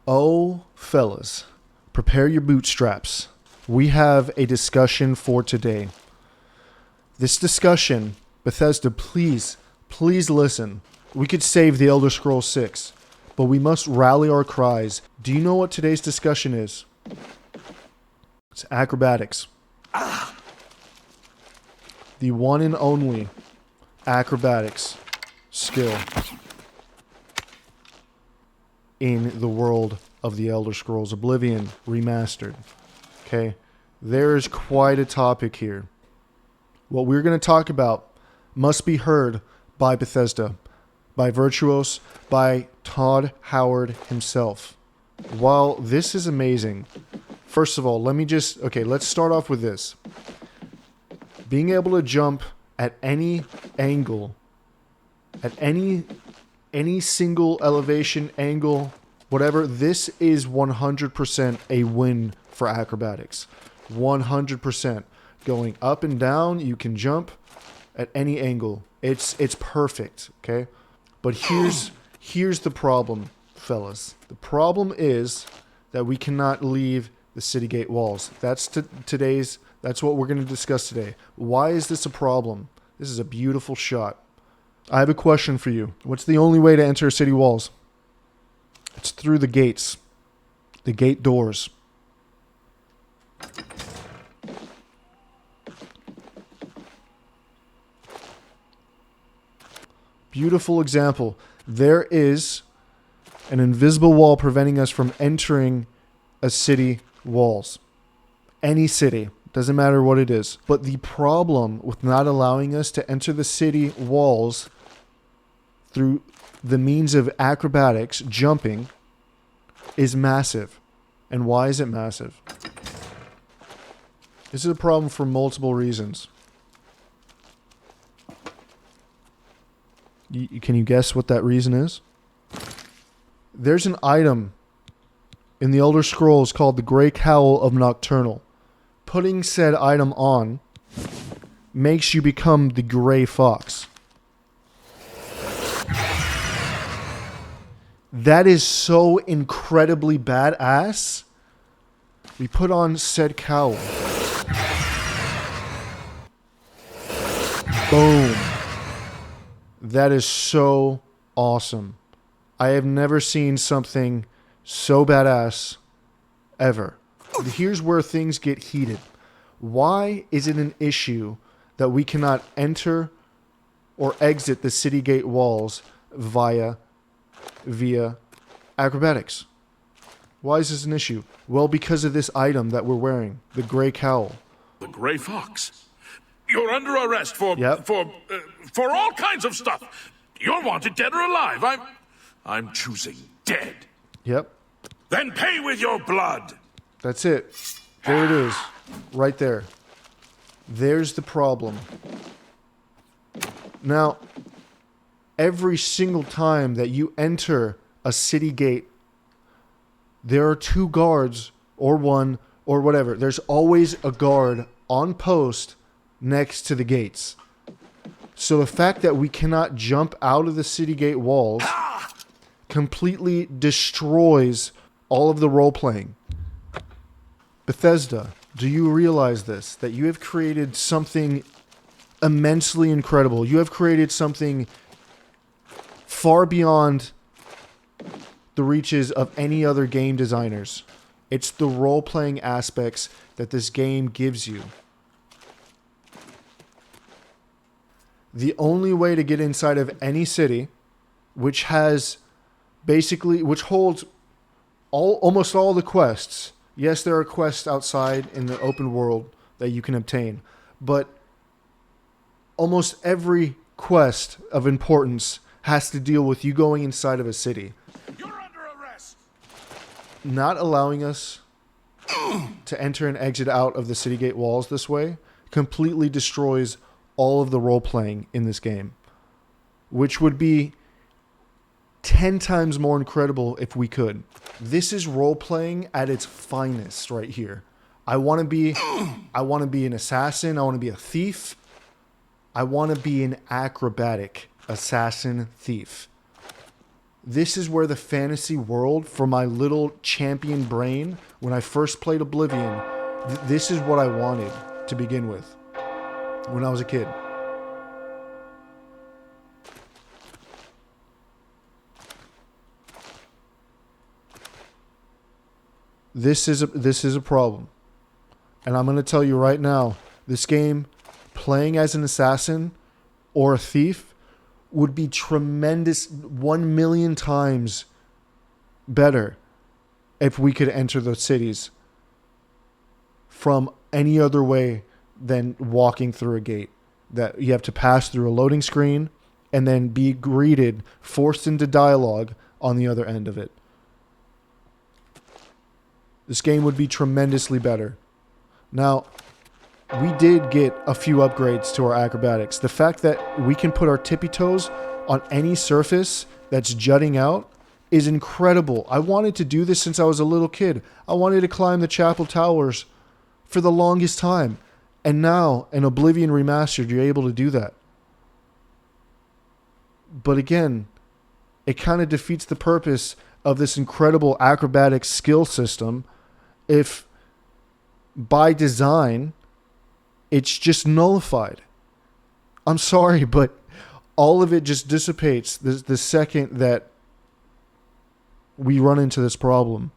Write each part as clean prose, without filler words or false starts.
Oh, fellas, prepare your bootstraps. We have a discussion for today. This discussion, Bethesda, please listen. We could save the Elder Scrolls 6, but we must rally our cries. Do you know what today's discussion is? It's acrobatics. The one and only acrobatics skill in the world of the Elder Scrolls Oblivion Remastered. Okay? There's quite a topic here. What we're going to talk about must be heard by Bethesda, by Virtuos, by Todd Howard himself. While this is amazing, first of all, let's start off with this. Being able to jump at any angle, at any single elevation, angle, whatever, this is 100% a win for acrobatics. 100%. Going up and down, you can jump at any angle. It's perfect, okay? But here's the problem, fellas. The problem is that we cannot leave the city gate walls. That's what we're going to discuss today. Why is this a problem? This is a beautiful shot. I have a question for you. What's the only way to enter city walls? It's through the gates. The gate doors. Beautiful example. There is an invisible wall preventing us from entering a city walls. Any city. Doesn't matter what it is. But the problem with not allowing us to enter the city walls through the means of acrobatics, jumping, is massive. And why is it massive? This is a problem for multiple reasons. Can you guess what that reason is? There's an item in the Elder Scrolls called the Grey Cowl of Nocturnal. Putting said item on makes you become the Grey Fox. That is so incredibly badass. We put on said cowl. Boom. That is so awesome. I have never seen something so badass ever. Here's where things get heated. Why is it an issue that we cannot enter or exit the city gate walls via acrobatics? Why is this an issue? Well, because of this item that we're wearing, the Grey Cowl. The Grey Fox. You're under arrest for all kinds of stuff. You're wanted dead or alive. I'm choosing dead. Yep. Then pay with your blood. That's it. There it is. Right there. There's the problem. Now, every single time that you enter a city gate, there are two guards, or one, or whatever. There's always a guard on post next to the gates. So the fact that we cannot jump out of the city gate walls completely destroys all of the role-playing. Bethesda, do you realize this? That you have created something immensely incredible. You have created something far beyond the reaches of any other game designers. It's the role-playing aspects that this game gives you. The only way to get inside of any city, which holds almost all the quests. Yes, there are quests outside in the open world that you can obtain, but almost every quest of importance has to deal with you going inside of a city. You're under arrest. Not allowing us to enter and exit out of the city gate walls this way completely destroys all of the role-playing in this game, which would be 10 times more incredible if we could. This is role-playing at its finest right here. I want to be an assassin. I want to be a thief. I want to be an acrobatic assassin thief. This is where the fantasy world, for my little champion brain, when I first played Oblivion, this is what I wanted to begin with when I was a kid. This is a problem. And I'm going to tell you right now, this game, playing as an assassin or a thief, would be tremendous, 1,000,000 times better if we could enter those cities from any other way than walking through a gate. That you have to pass through a loading screen and then be greeted, forced into dialogue on the other end of it. This game would be tremendously better. Now, we did get a few upgrades to our acrobatics. The fact that we can put our tippy toes on any surface that's jutting out is incredible. I wanted to do this since I was a little kid. I wanted to climb the chapel towers for the longest time. And now, in Oblivion Remastered, you're able to do that. But again, it kind of defeats the purpose of this incredible acrobatic skill system if by design it's just nullified. I'm sorry, but all of it just dissipates the second that we run into this problem.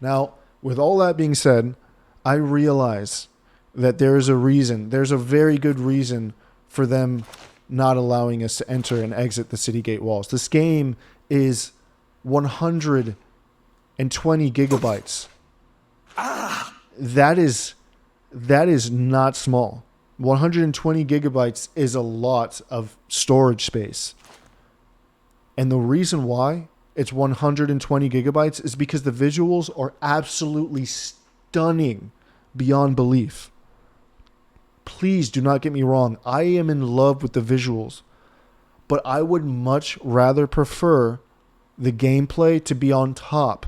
Now, with all that being said, I realize that there is a reason. There's a very good reason for them not allowing us to enter and exit the city gate walls. This game is 120 gigabytes. That is not small. 120 gigabytes is a lot of storage space. And the reason why it's 120 gigabytes is because the visuals are absolutely stunning beyond belief. Please do not get me wrong. I am in love with the visuals, but I would much rather prefer the gameplay to be on top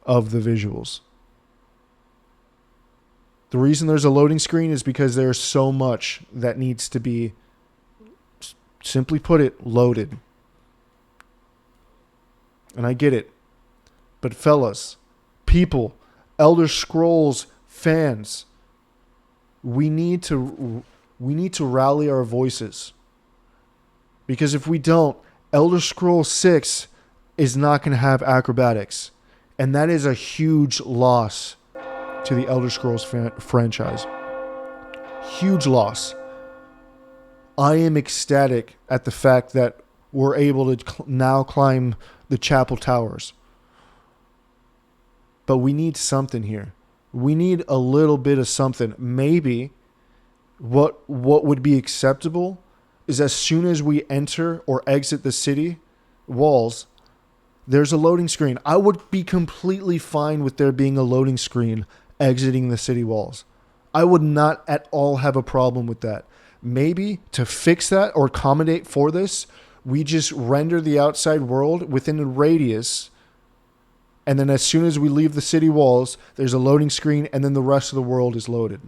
of the visuals. The reason there's a loading screen is because there's so much that needs to be, simply put it, loaded. And I get it. But fellas, people, Elder Scrolls fans, we need to rally our voices. Because if we don't, Elder Scrolls 6 is not going to have acrobatics. And that is a huge loss to the Elder Scrolls franchise. Huge loss. I am ecstatic at the fact that we're able to now climb the chapel towers. But we need something here. We need a little bit of something. Maybe what would be acceptable is as soon as we enter or exit the city walls, there's a loading screen. I would be completely fine with there being a loading screen exiting the city walls. I would not at all have a problem with that. Maybe to fix that or accommodate for this, we just render the outside world within a radius, and then as soon as we leave the city walls, there's a loading screen, and then the rest of the world is loaded.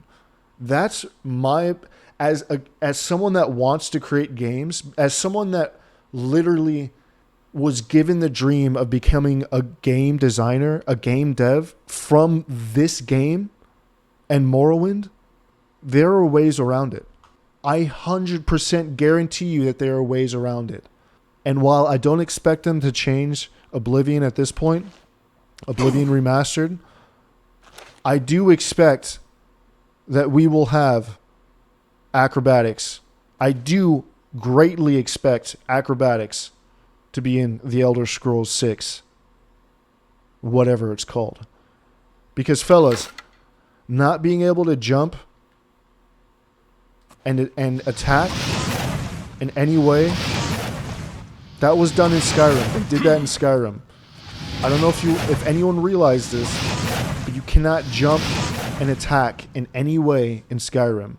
That's my, as someone that wants to create games, as someone that literally was given the dream of becoming a game designer, a game dev from this game and Morrowind, there are ways around it. I 100% guarantee you that there are ways around it. And while I don't expect them to change Oblivion at this point, Oblivion Remastered, I do expect that we will have acrobatics. I do greatly expect acrobatics to be in the Elder Scrolls 6, whatever it's called. Because fellas, not being able to jump and attack in any way, that was done in Skyrim. They did that in Skyrim. I don't know if anyone realized this, but you cannot jump and attack in any way in Skyrim.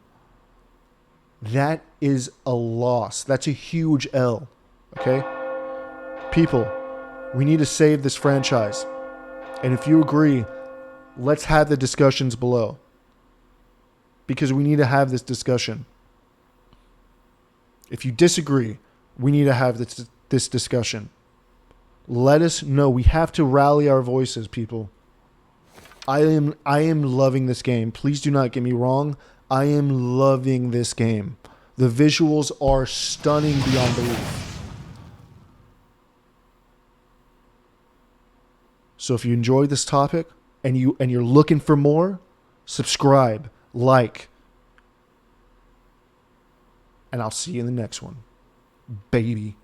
That is a loss. That's a huge L. Okay? People, we need to save this franchise. And if you agree, let's have the discussions below. Because we need to have this discussion. If you disagree, we need to have this discussion. Let us know. We have to rally our voices, people. I am loving this game. Please do not get me wrong. I am loving this game. The visuals are stunning beyond belief. So if you enjoyed this topic and you're looking for more, subscribe, like, and I'll see you in the next one. Baby.